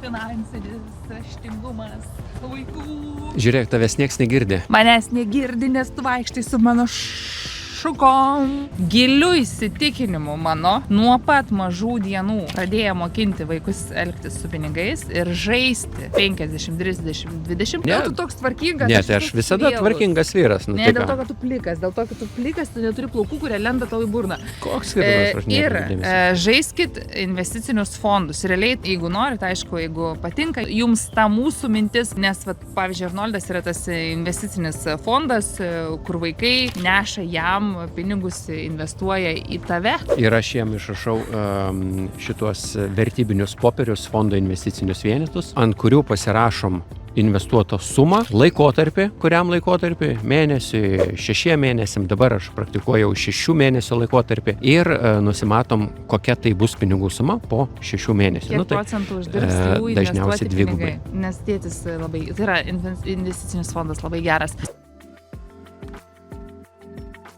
finansinis raštingumas vaikų. Žiūrėk, tavęs nieks negirdi. Manęs negirdi, nes tu vaikštai su mano šukom. Giliu įsitikinimu mano nuo pat mažų dienų pradėjo mokinti vaikus elgtis su pinigais ir žaisti 50, 30, 20. Ne. Tu toks tvarkingas. Ne, tai aš visada tvarkingas vyras. Nu, Ne, tai dėl ką? to, kad tu plikas. Dėl to, kad tu plikas, tu neturi plaukų, kurie lenda tau į burną. Koks skirtumas, aš Ir nekreipiu dėmesio. žaiskit investicinius fondus. Realiai, jeigu norit, aišku, jeigu patinka jums ta mūsų mintis, nes, vat, pavyzdžiui, Arnoldas yra tas investicinis fondas, kur vaikai neša jam pinigus, investuoja į tave. Ir aš jiem išrašau šituos vertybinius popierius, fondo investicinius vienetus, ant kurių pasirašom investuoto sumą, laikotarpį, kuriam laikotarpį, mėnesiui, 6 mėnesiam, dabar aš praktikuoju 6 mėnesių laikotarpį ir nusimatom, kokia tai bus pinigų suma po 6 mėnesių. Kiek procentų uždirbs jų dažniausiai investuoti dvigubai. pinigai. Nes tėtis labai, tai yra investicinis fondas labai geras.